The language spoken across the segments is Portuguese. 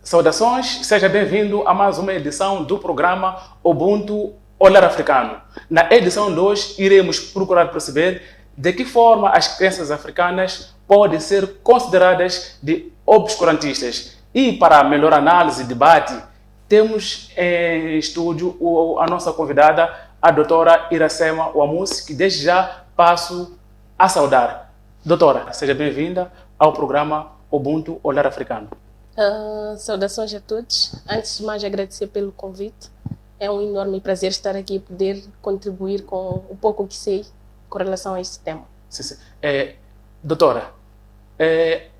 Saudações, seja bem-vindo a mais uma edição do programa Ubuntu Olhar Africano. Na edição de hoje, iremos procurar perceber de que forma as crenças africanas podem ser consideradas de obscurantistas. E para melhor análise e debate, temos em estúdio a nossa convidada, a doutora Iracema Wamusi, que desde já passo a saudar. Doutora, seja bem-vinda ao programa Ubuntu Olhar Africano. Saudações a todos. Antes de mais, agradecer pelo convite. É um enorme prazer estar aqui e poder contribuir com o pouco que sei com relação a este tema. Sim. Doutora,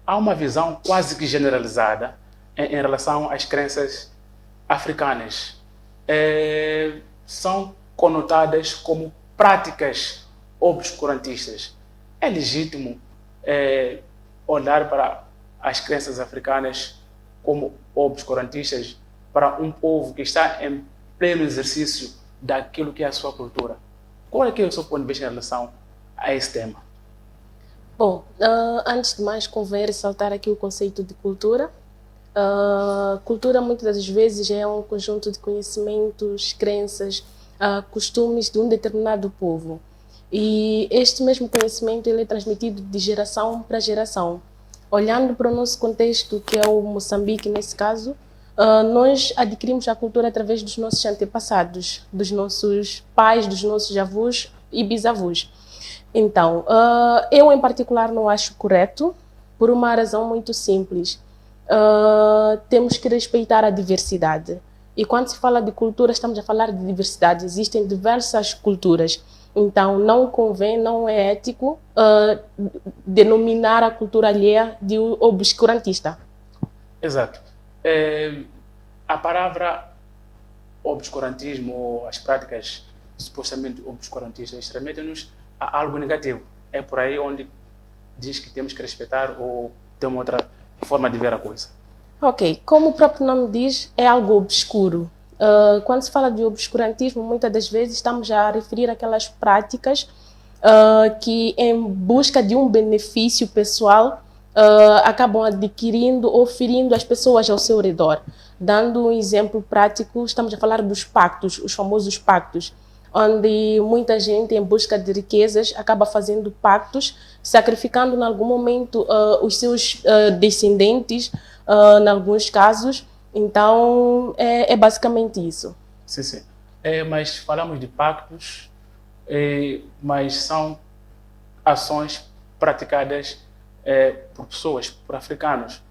há uma visão quase que generalizada em relação às crenças africanas. São conotadas como práticas obscurantistas. É legítimo olhar para as crenças africanas como obscurantistas para um povo que está em pleno exercício daquilo que é a sua cultura? Qual é que é o seu ponto de vista em relação a esse tema? Bom, antes de mais convém ressaltar aqui o conceito de cultura. Cultura muitas das vezes é um conjunto de conhecimentos, crenças, costumes de um determinado povo. E este mesmo conhecimento ele é transmitido de geração para geração. Olhando para o nosso contexto, que é o Moçambique, nesse caso, nós adquirimos a cultura através dos nossos antepassados, dos nossos pais, dos nossos avós e bisavós. Então, eu em particular não acho correto, por uma razão muito simples. Temos que respeitar a diversidade. E quando se fala de cultura, estamos a falar de diversidade. Existem diversas culturas. Então, não convém, não é ético denominar a cultura alheia de obscurantista. Exato. A palavra obscurantismo ou as práticas supostamente obscurantistas remetem-nos a algo negativo. É por aí onde diz que temos que respeitar ou ter uma outra forma de ver a coisa. Ok, como o próprio nome diz, é algo obscuro. Quando se fala de obscurantismo, muitas das vezes estamos a referir aquelas práticas que, em busca de um benefício pessoal, acabam adquirindo ou ferindo as pessoas ao seu redor. Dando um exemplo prático, estamos a falar dos pactos, os famosos pactos, onde muita gente, em busca de riquezas, acaba fazendo pactos, sacrificando, em algum momento, os seus descendentes, em alguns casos. Então, é basicamente isso. Sim. Mas falamos de pactos, mas são ações praticadas por pessoas, por africanos.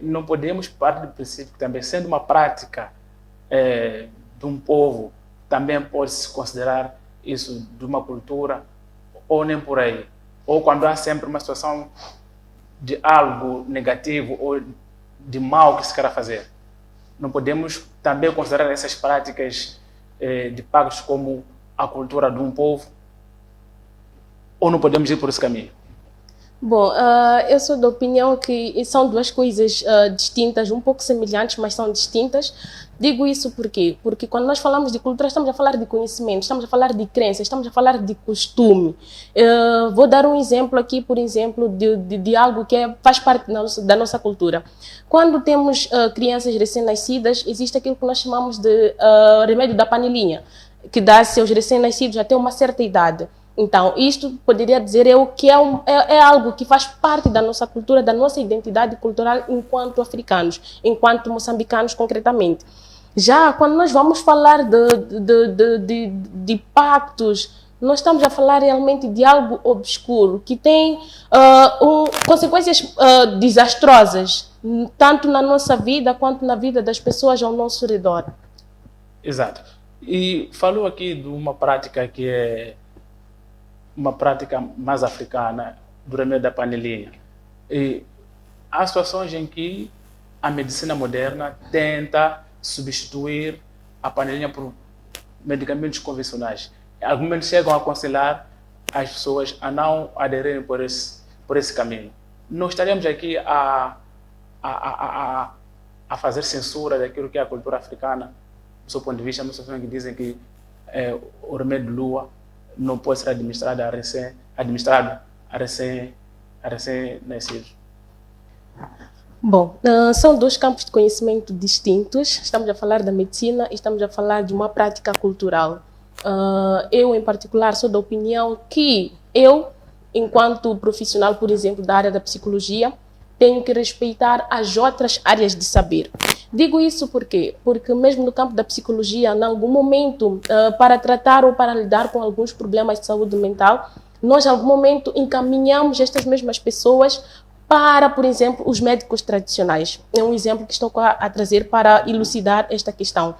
Não podemos partir do princípio que também, sendo uma prática de um povo, também pode-se considerar isso de uma cultura, ou nem por aí. Ou quando há sempre uma situação de algo negativo ou de mal que se quer fazer. Não podemos também considerar essas práticas de pactos como a cultura de um povo, ou não podemos ir por esse caminho? Bom, eu sou da opinião que são duas coisas distintas, um pouco semelhantes, mas são distintas. Digo isso por quê? Porque quando nós falamos de cultura, estamos a falar de conhecimento, estamos a falar de crença, estamos a falar de costume. Vou dar um exemplo aqui, por exemplo, de algo que faz parte da nossa cultura. Quando temos crianças recém-nascidas, existe aquilo que nós chamamos de remédio da panelinha, que dá-se aos recém-nascidos até uma certa idade. Então, isto poderia dizer que é algo que faz parte da nossa cultura, da nossa identidade cultural enquanto africanos, enquanto moçambicanos concretamente. Já quando nós vamos falar de pactos, nós estamos a falar realmente de algo obscuro, que tem consequências desastrosas, tanto na nossa vida quanto na vida das pessoas ao nosso redor. Exato. E falou aqui de uma prática que é uma prática mais africana, do remédio da panelinha. E há situações em que a medicina moderna tenta substituir a panelinha por medicamentos convencionais. Alguns momentos chegam a aconselhar as pessoas a não aderirem por esse caminho. Não estaremos aqui a a fazer censura daquilo que é a cultura africana, do seu ponto de vista, muitas pessoas que dizem que o remédio de lua não pode ser administrado a recém-nascidos. Bom, são dois campos de conhecimento distintos. Estamos a falar da medicina e estamos a falar de uma prática cultural. Eu, em particular, sou da opinião que eu, enquanto profissional, por exemplo, da área da psicologia, tenho que respeitar as outras áreas de saber. Digo isso por quê? Porque mesmo no campo da psicologia, em algum momento, para tratar ou para lidar com alguns problemas de saúde mental, nós, em algum momento, encaminhamos estas mesmas pessoas para, por exemplo, os médicos tradicionais. É um exemplo que estou a trazer para elucidar esta questão.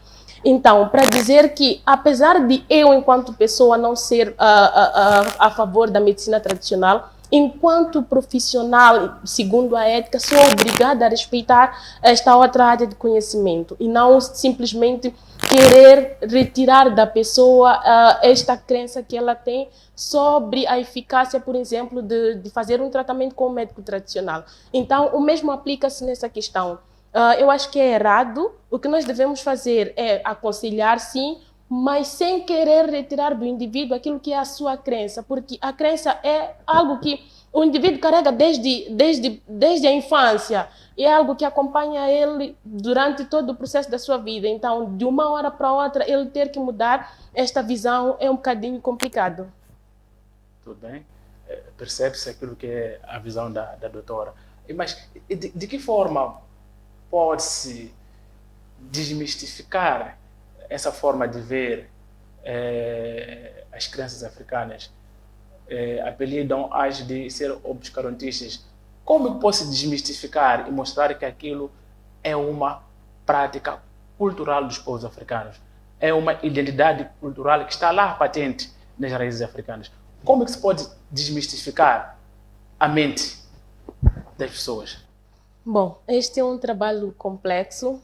Então, para dizer que, apesar de eu, enquanto pessoa, não ser a favor da medicina tradicional, enquanto profissional, segundo a ética, sou obrigada a respeitar esta outra área de conhecimento e não simplesmente querer retirar da pessoa esta crença que ela tem sobre a eficácia, por exemplo, de fazer um tratamento com o médico tradicional. Então, o mesmo aplica-se nessa questão. Eu acho que é errado. O que nós devemos fazer é aconselhar, sim, mas sem querer retirar do indivíduo aquilo que é a sua crença, porque a crença é algo que o indivíduo carrega desde a infância, e é algo que acompanha ele durante todo o processo da sua vida. Então, de uma hora para outra, ele ter que mudar esta visão é um bocadinho complicado. Tudo bem? Percebe-se aquilo que é a visão da doutora. Mas de que forma pode-se desmistificar essa forma de ver as crenças africanas? Apelidam-as de ser obscurantistas. Como pode-se desmistificar e mostrar que aquilo é uma prática cultural dos povos africanos? É uma identidade cultural que está lá patente nas raízes africanas. Como é que se pode desmistificar a mente das pessoas? Bom, este é um trabalho complexo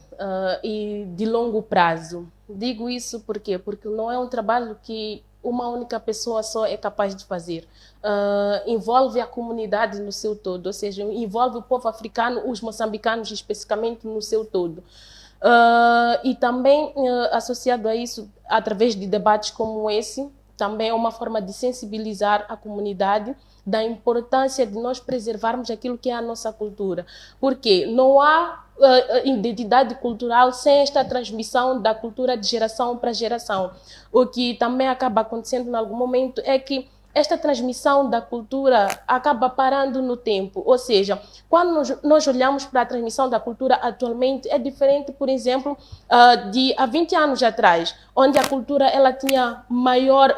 e de longo prazo. Digo isso por quê? Porque não é um trabalho que uma única pessoa só é capaz de fazer. Envolve a comunidade no seu todo, ou seja, envolve o povo africano, os moçambicanos especificamente no seu todo. E também, associado a isso, através de debates como esse, também é uma forma de sensibilizar a comunidade da importância de nós preservarmos aquilo que é a nossa cultura. Porque não há identidade cultural sem esta transmissão da cultura de geração para geração. O que também acaba acontecendo em algum momento é que esta transmissão da cultura acaba parando no tempo. Ou seja, quando nós olhamos para a transmissão da cultura atualmente, é diferente, por exemplo, de há 20 anos atrás, onde a cultura ela tinha maior,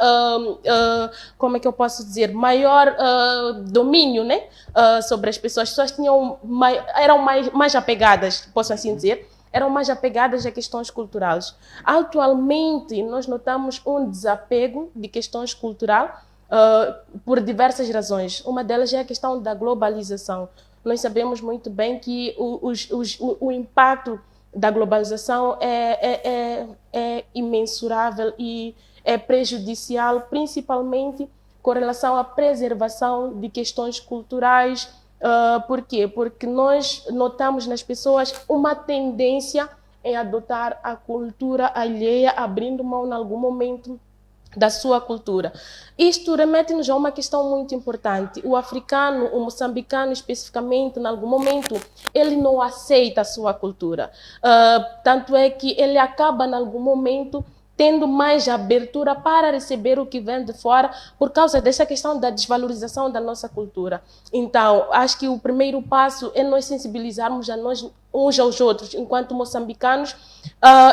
como é que eu posso dizer, maior domínio, né? Sobre as pessoas. As pessoas eram mais apegadas, posso assim dizer, eram mais apegadas a questões culturais. Atualmente, nós notamos um desapego de questões culturais, por diversas razões. Uma delas é a questão da globalização. Nós sabemos muito bem que o impacto da globalização é imensurável e é prejudicial, principalmente com relação à preservação de questões culturais. Por quê? Porque nós notamos nas pessoas uma tendência em adotar a cultura alheia, abrindo mão em algum momento da sua cultura. Isto remete-nos a uma questão muito importante. O africano, o moçambicano especificamente, em algum momento, ele não aceita a sua cultura. Tanto é que ele acaba, em algum momento, tendo mais abertura para receber o que vem de fora por causa dessa questão da desvalorização da nossa cultura. Então, acho que o primeiro passo é nós sensibilizarmos a nós uns aos outros, enquanto moçambicanos,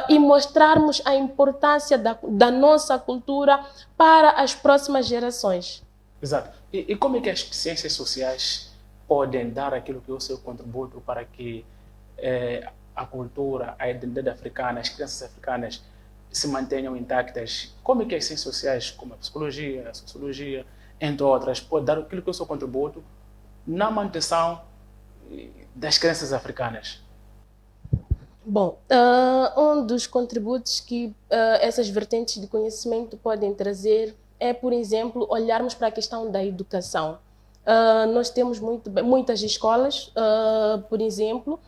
e mostrarmos a importância da nossa cultura para as próximas gerações. Exato. E como é que as ciências sociais podem dar aquilo que é o seu contributo para que a cultura, a identidade africana, as crenças africanas se mantenham intactas? Como é que as ciências sociais, como a psicologia, a sociologia, entre outras, podem dar aquilo que é o seu contributo na manutenção das crenças africanas? Bom, um dos contributos que essas vertentes de conhecimento podem trazer é, por exemplo, olharmos para a questão da educação. Nós temos muitas escolas, por exemplo.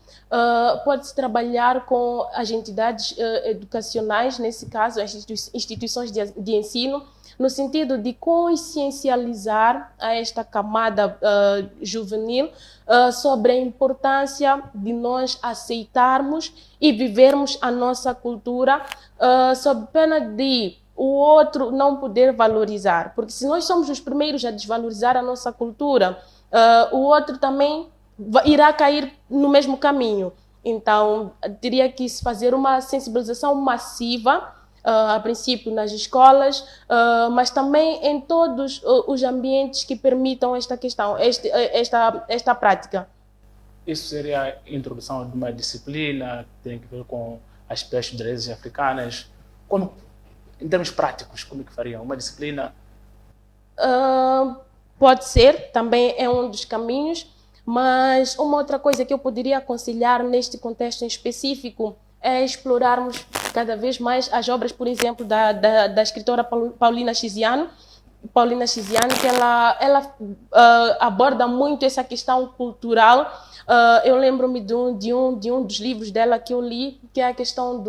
Pode-se trabalhar com as entidades educacionais, nesse caso, as instituições de ensino, no sentido de consciencializar a esta camada juvenil sobre a importância de nós aceitarmos e vivermos a nossa cultura, sob pena de o outro não poder valorizar. Porque se nós somos os primeiros a desvalorizar a nossa cultura, o outro também irá cair no mesmo caminho. Então, teria que se fazer uma sensibilização massiva, a princípio nas escolas, mas também em todos os ambientes que permitam esta questão, esta prática. Isso seria a introdução de uma disciplina que tem a ver com aspectos de raízes africanas. Como, em termos práticos, como é que fariam? Uma disciplina? Pode ser, também é um dos caminhos, mas uma outra coisa que eu poderia aconselhar neste contexto em específico é explorarmos cada vez mais as obras, por exemplo, da escritora Paulina Chiziane, que ela aborda muito essa questão cultural. Eu lembro-me de um dos livros dela que eu li, que é a questão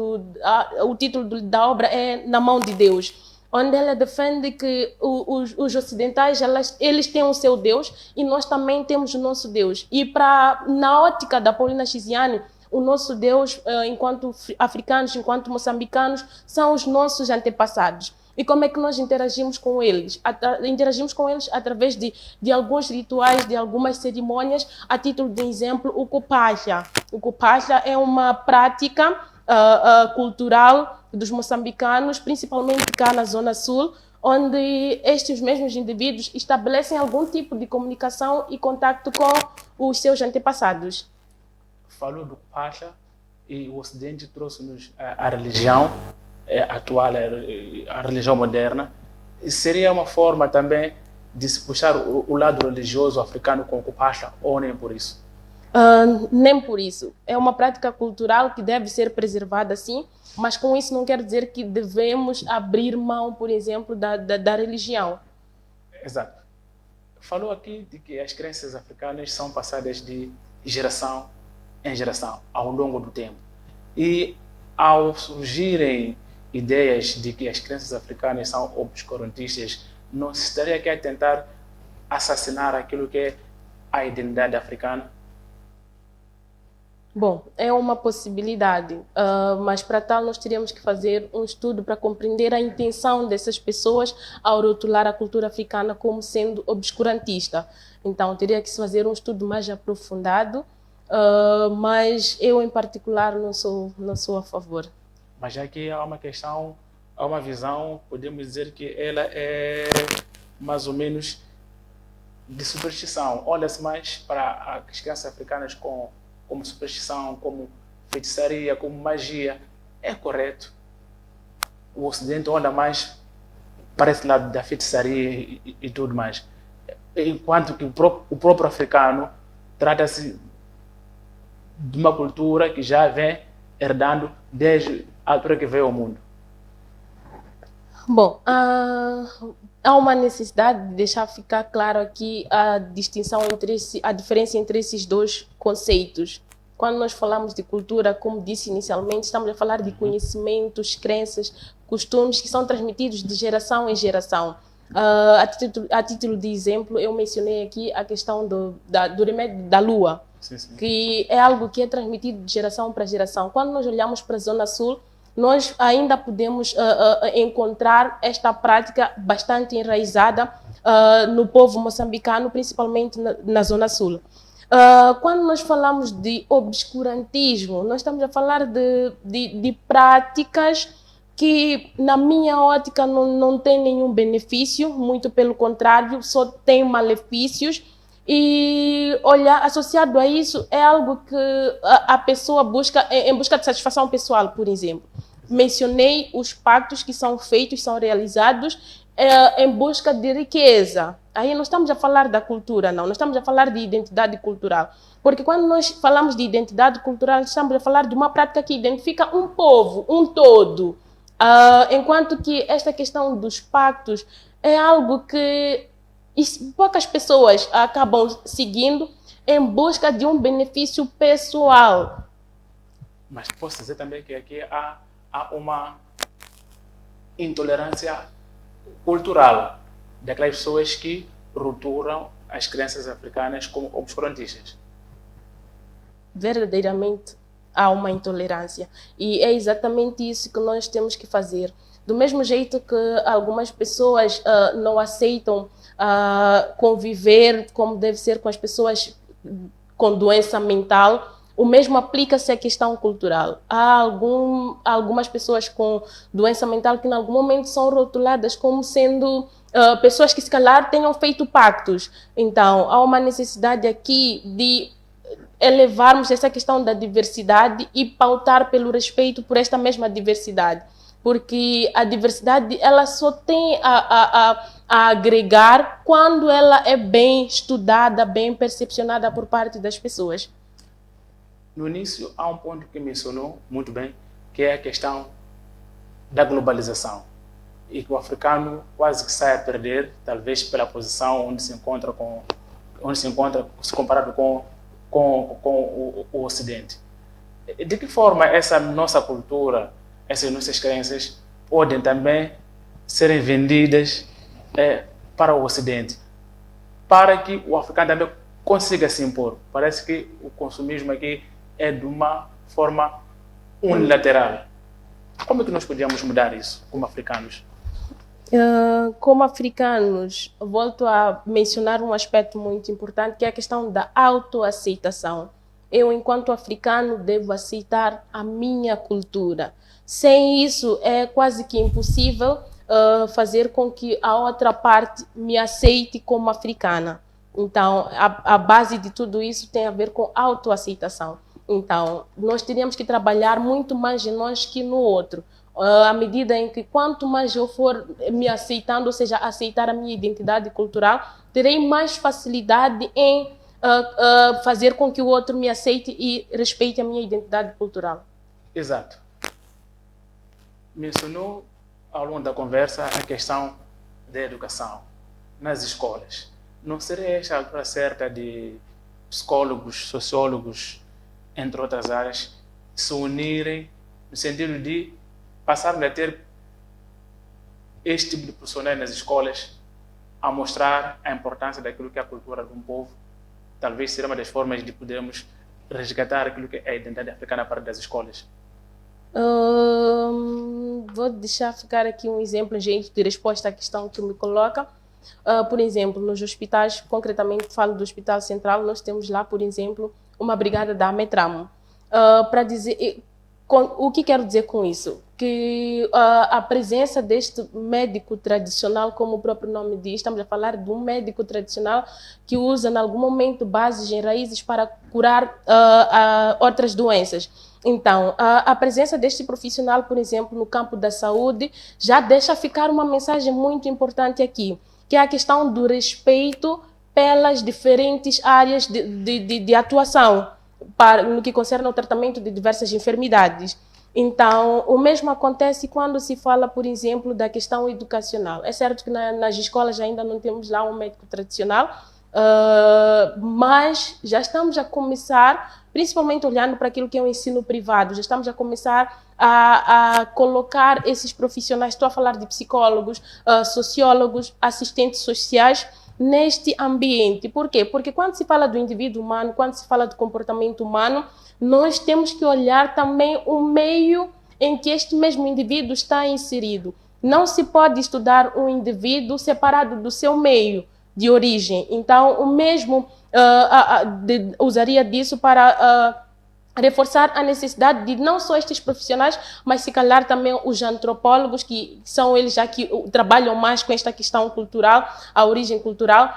o título da obra é Na Mão de Deus, onde ela defende que os ocidentais eles têm o seu Deus e nós também temos o nosso Deus. E na ótica da Paulina Chiziane, o nosso Deus, enquanto africanos, enquanto moçambicanos, são os nossos antepassados. E como é que nós interagimos com eles? Interagimos com eles através de alguns rituais, de algumas cerimônias. A título de exemplo, o Cupacha. O Cupacha é uma prática cultural dos moçambicanos, principalmente cá na Zona Sul, onde estes mesmos indivíduos estabelecem algum tipo de comunicação e contacto com os seus antepassados. Falou do Cupacha e o Ocidente trouxe-nos a religião atual, a religião moderna. E seria uma forma também de se puxar o lado religioso africano com o Cupacha, ou nem por isso? Nem por isso. É uma prática cultural que deve ser preservada, sim, mas com isso não quer dizer que devemos abrir mão, por exemplo, da religião. Exato. Falou aqui de que as crenças africanas são passadas de geração em geração, ao longo do tempo. E ao surgirem ideias de que as crenças africanas são obscurantistas, não se estaria aqui a tentar assassinar aquilo que é a identidade africana? Bom, é uma possibilidade, mas para tal nós teríamos que fazer um estudo para compreender a intenção dessas pessoas ao rotular a cultura africana como sendo obscurantista. Então, teria que se fazer um estudo mais aprofundado, mas eu, em particular, não sou a favor. Mas aqui há uma questão, há uma visão, podemos dizer que ela é mais ou menos de superstição. Olha-se mais para as crenças africanas como superstição, como feitiçaria, como magia. É correto. O Ocidente olha mais para esse lado da feitiçaria e tudo mais. Enquanto que o próprio africano trata-se de uma cultura que já vem herdando desde a altura que veio ao mundo. Bom, há uma necessidade de deixar ficar claro aqui a distinção a diferença entre esses dois conceitos. Quando nós falamos de cultura, como disse inicialmente, estamos a falar de conhecimentos, crenças, costumes que são transmitidos de geração em geração. A título de exemplo, eu mencionei aqui a questão do remédio da lua, sim. Que é algo que é transmitido de geração para geração. Quando nós olhamos para a Zona Sul, nós ainda podemos encontrar esta prática bastante enraizada no povo moçambicano, principalmente na Zona Sul. Quando nós falamos de obscurantismo, nós estamos a falar de práticas que, na minha ótica, não tem nenhum benefício, muito pelo contrário, só tem malefícios. E associado a isso é algo que a pessoa busca em busca de satisfação pessoal, por exemplo. Mencionei os pactos que são feitos, são realizados em busca de riqueza. Aí não estamos a falar da cultura, não. Nós estamos a falar de identidade cultural. Porque quando nós falamos de identidade cultural, estamos a falar de uma prática que identifica um povo, um todo. Enquanto que esta questão dos pactos é algo que e poucas pessoas acabam seguindo em busca de um benefício pessoal. Mas posso dizer também que aqui há uma intolerância cultural daquelas pessoas que rotulam as crianças africanas como obscurantistas. Verdadeiramente há uma intolerância. E é exatamente isso que nós temos que fazer. Do mesmo jeito que algumas pessoas não aceitam conviver como deve ser com as pessoas com doença mental, o mesmo aplica-se à questão cultural. Há algumas pessoas com doença mental que, em algum momento, são rotuladas como sendo pessoas que, se calhar, tenham feito pactos. Então, há uma necessidade aqui de elevarmos essa questão da diversidade e pautar pelo respeito por esta mesma diversidade. Porque a diversidade ela só tem a agregar quando ela é bem estudada, bem percepcionada por parte das pessoas. No início, há um ponto que mencionou muito bem, que é a questão da globalização. E que o africano quase que sai a perder, talvez pela posição onde se encontra, se comparado com o Ocidente. De que forma essa nossa cultura, essas nossas crenças podem também serem vendidas para o Ocidente, para que o africano também consiga se impor? Parece que o consumismo aqui é de uma forma unilateral. Como é que nós podíamos mudar isso como africanos? Como africanos, volto a mencionar um aspecto muito importante, que é a questão da autoaceitação. Eu, enquanto africano, devo aceitar a minha cultura. Sem isso, é quase que impossível fazer com que a outra parte me aceite como africana. Então, a base de tudo isso tem a ver com autoaceitação. Então, nós teríamos que trabalhar muito mais em nós que no outro. À medida em que quanto mais eu for me aceitando, ou seja, aceitar a minha identidade cultural, terei mais facilidade em fazer com que o outro me aceite e respeite a minha identidade cultural. Exato. Mencionou ao longo da conversa a questão da educação nas escolas. Não seria esta a altura certa de psicólogos, sociólogos, entre outras áreas, se unirem no sentido de passarmos a ter este tipo de profissionais nas escolas, a mostrar a importância daquilo que é a cultura de um povo? Talvez seja uma das formas de podermos resgatar aquilo que é a identidade africana para das escolas. Vou deixar ficar aqui um exemplo, gente, de resposta à questão que me coloca. Por exemplo, nos hospitais, concretamente falo do Hospital Central, nós temos lá, por exemplo, uma brigada da Ametramo. Para dizer, o que quero dizer com isso? Que a presença deste médico tradicional, como o próprio nome diz, estamos a falar de um médico tradicional que usa, em algum momento, bases em raízes para curar outras doenças. Então, a presença deste profissional, por exemplo, no campo da saúde, já deixa ficar uma mensagem muito importante aqui, que é a questão do respeito pelas diferentes áreas de atuação, no que concerne ao tratamento de diversas enfermidades. Então, o mesmo acontece quando se fala, por exemplo, da questão educacional. É certo que nas escolas ainda não temos lá um médico tradicional, mas já estamos a começar, principalmente olhando para aquilo que é o ensino privado, já estamos a começar a colocar esses profissionais, estou a falar de psicólogos, sociólogos, assistentes sociais, neste ambiente. Por quê? Porque quando se fala do indivíduo humano, quando se fala do comportamento humano, nós temos que olhar também o meio em que este mesmo indivíduo está inserido. Não se pode estudar um indivíduo separado do seu meio de origem. Então, o mesmo usaria disso para reforçar a necessidade de não só estes profissionais, mas se calhar também os antropólogos, que são eles já que trabalham mais com esta questão cultural, a origem cultural,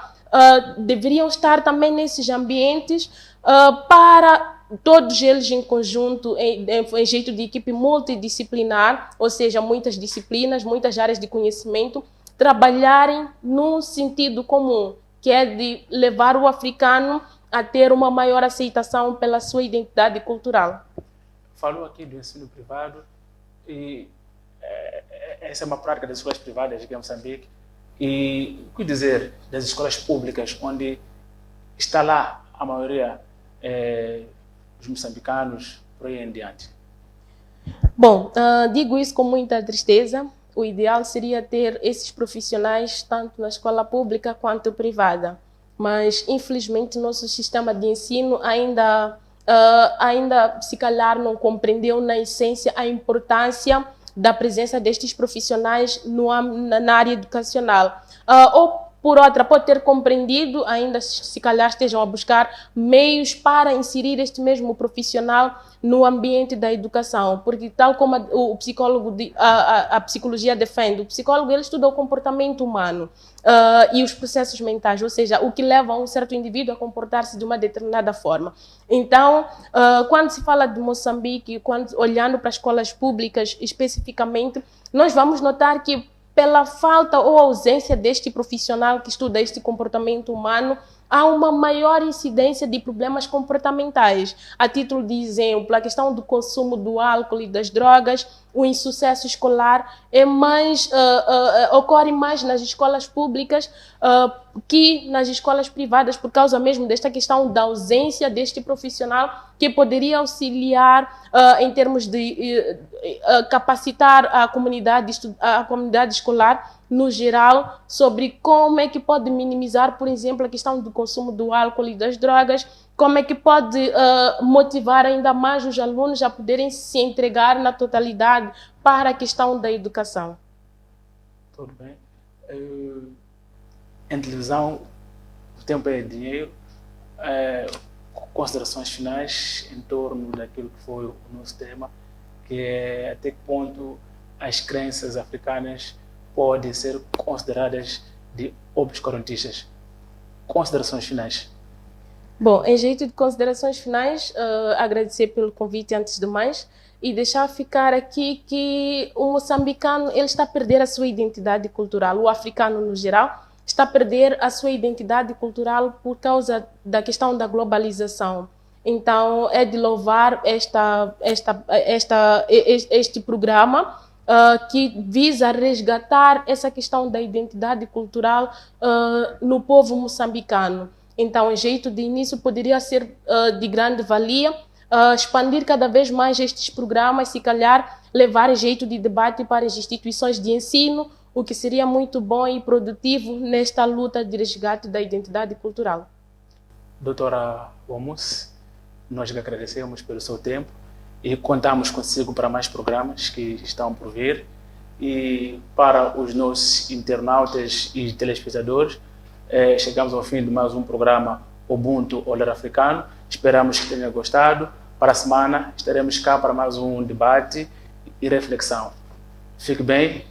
deveriam estar também nesses ambientes para todos eles em conjunto, em jeito de equipe multidisciplinar, ou seja, muitas disciplinas, muitas áreas de conhecimento, trabalharem num sentido comum, que é de levar o africano a ter uma maior aceitação pela sua identidade cultural. Falou aqui do ensino privado e essa é uma prática das escolas privadas aqui em Moçambique. E o que dizer das escolas públicas, onde está lá a maioria dos moçambicanos, por aí em diante? Bom, digo isso com muita tristeza. O ideal seria ter esses profissionais tanto na escola pública quanto privada. Mas, infelizmente, nosso sistema de ensino ainda se calhar, não compreendeu na essência a importância da presença destes profissionais na área educacional. Ou, por outra, pode ter compreendido, ainda se calhar estejam a buscar meios para inserir este mesmo profissional no ambiente da educação, porque tal como o psicólogo, a psicologia defende, o psicólogo ele estuda o comportamento humano e os processos mentais, ou seja, o que leva um certo indivíduo a comportar-se de uma determinada forma. Então, quando se fala de Moçambique, olhando para as escolas públicas especificamente, nós vamos notar que pela falta ou ausência deste profissional que estuda este comportamento humano, há uma maior incidência de problemas comportamentais. A título de exemplo, a questão do consumo do álcool e das drogas, o insucesso escolar ocorre mais nas escolas públicas que nas escolas privadas, por causa mesmo desta questão da ausência deste profissional que poderia auxiliar em termos de capacitar a comunidade escolar no geral, sobre como é que pode minimizar, por exemplo, a questão do consumo do álcool e das drogas, como é que pode motivar ainda mais os alunos a poderem se entregar na totalidade para a questão da educação. Tudo bem. Em televisão, o tempo é dinheiro. Considerações finais em torno daquilo que foi o nosso tema, que é até que ponto as crenças africanas podem ser consideradas de obscurantistas. Considerações finais. Bom, em jeito de considerações finais, agradecer pelo convite antes de mais e deixar ficar aqui que o moçambicano ele está a perder a sua identidade cultural, o africano no geral está a perder a sua identidade cultural por causa da questão da globalização. Então, é de louvar este programa que visa resgatar essa questão da identidade cultural no povo moçambicano. Então, em jeito de início, poderia ser de grande valia expandir cada vez mais estes programas, se calhar levar jeito de debate para as instituições de ensino, o que seria muito bom e produtivo nesta luta de resgate da identidade cultural. Doutora Wamus, nós lhe agradecemos pelo seu tempo e contamos consigo para mais programas que estão por vir. E para os nossos internautas e telespectadores, chegamos ao fim de mais um programa Ubuntu Olhar Africano. Esperamos que tenha gostado. Para a semana estaremos cá para mais um debate e reflexão. Fique bem.